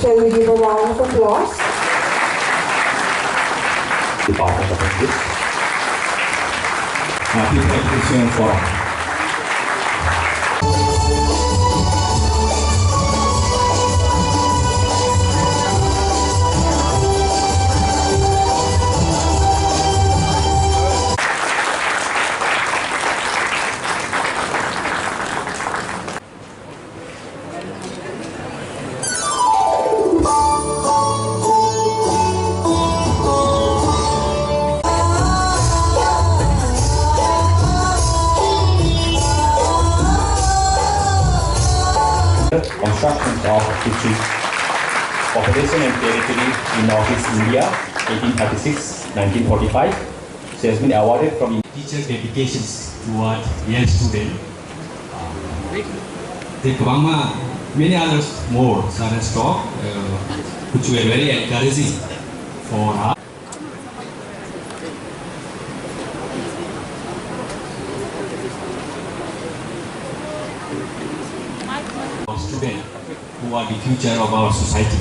Shall we give a round of applause? Department of Justice. People Education Forum. Constructions of District Population and Territory in Northeast India, 1836-1945. She has been awarded from teacher dedications toward young students. Many others more are stock, which were very encouraging for us. Students who are the future of our society.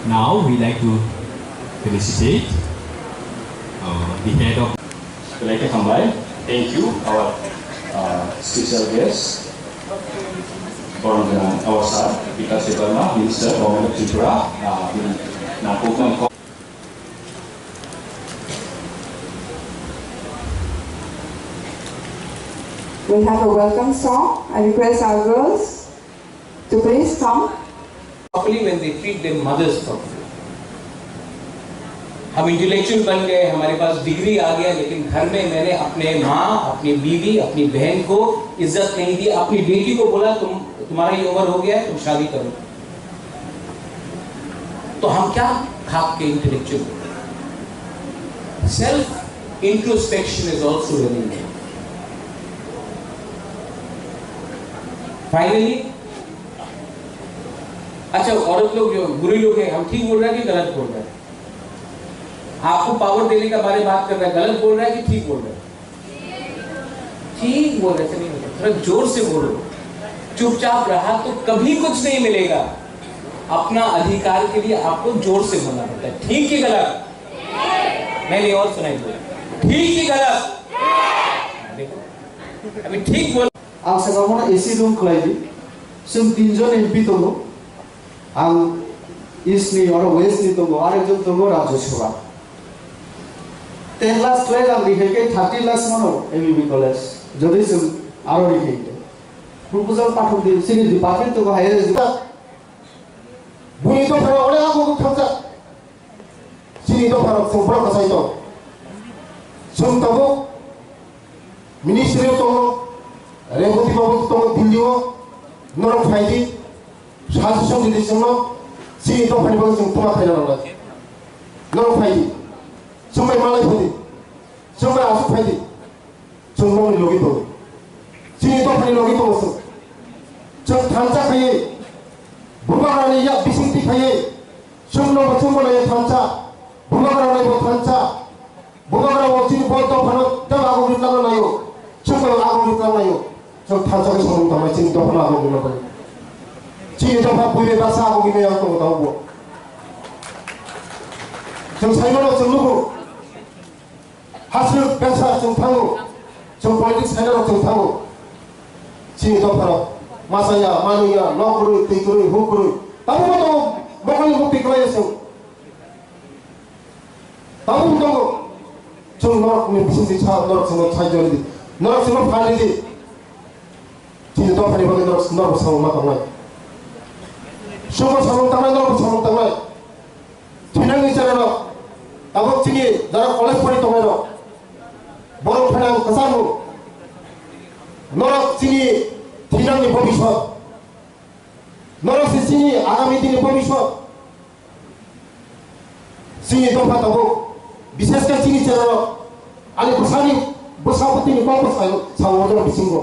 Now we like to felicitate the head of. I'd like to combine. Thank you, our special guest from our sir, Vikas Devarma, Minister of Government of Tripura. We have a welcome song. I request our girls to please come. Properly when they treat their mothers properly. हम intellectual बन गए, हमारे पास degree आ गया, लेकिन घर में मैंने अपने माँ, अपनी बीवी, अपनी बहन को इज्जत नहीं दी, अपनी बेटी को बोला तुम्हारा ये उम्र हो गया है, तुम शादी करो। तो हम क्या खाप के intellectual? Self introspection is also very important. Finally, अच्छा औरत लोग जो बुरी लोग हैं, हम ठीक बोल रहे हैं कि गलत बोल रहे हैं? आपको पावर देने का बारे में बात कर रहा है, गलत बोल रहा है कि ठीक बोल रहा है? ठीक बोल रहे थे, नहीं बोल, थोड़ा जोर से बोलो। चुपचाप रहा तो कभी कुछ नहीं मिलेगा। अपना अधिकार के लिए आपको जोर से बोलना पड़ता है। ठीक कि गलत? मैंने और सुनाई बोला, ठीक कि गलत? देखो अभी ठीक बोल। आं सेगावना एसी रूम खलाइदि जों तीनजन एमपी दङ आं ईस्टनि आरो वेस्टनि दङ आरो जों दङ राज्यसभा 10 लाख क्लास आं रिहायके 30 लाख मानो एमबीबी कलेज जदि जों आरो रिहायके प्रपोजल पाठक सिनि डिपार्टमेन्ट दङ हायर एजुकेशन बुनि दफाराव अले आगो थांजा सिनि दफाराव संफोरा कसाय दं जों दङ मिनिस्ट्रियाव दङ रेवती बाबू तो दिल्ली नरम फाइदी साजिशों दिल्लीजों सिनी तो फाइदी बाबू जों तुमा फाइदा नंला नरम फाइदी समय मालाय फाइदी समय आसु फाइदी जों नंनि लगी दं सिनी तो फाइदी लगी दं जों थांचा खायो बुमारानि या बिसिंति खायो जों न जों बनाय थांचा बुमारानि बो थांचा बुमाराव सिनी बो तो फानो दा आगु बिलानो नायो जों आगु बिलानो नायो जों थांचाखौ सोलों थांबाय जों दफा आगु बिलानो जों दफा बुइले बासा आगु बिलायाव दं दावबो जों साइमनाव जों लुगु हासु बेसा जों थाङो जों पलिटिक्स साइनाव जों थाङो जों दफाराव मासाया मानुया नखरै दैखरै हुखरै दाबो दं बखालि मुक्ति खालायो जों दाबो दं जों नरकनि बिसिंथि सा नरक जों साइजरि नरक जों फालिदि जों दफानि बागै नरक साव मा खालामनाय समाज साव थांनाय नरक साव थांनाय थिनांनि जानाव दाबो जोंनि जारा कलेज फराय दङ बर' फानां कसामु नरक जोंनि थिनांनि भबिष्यत नरक जोंनि आगामी दिननि भबिष्यत जोंनि दफा दाबो बिसेसके जोंनि जानाव आलि बसानि बसापतिनि कम्पास साव बिसिंगो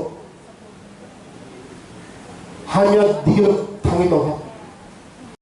हामिया दिगो थाङै दं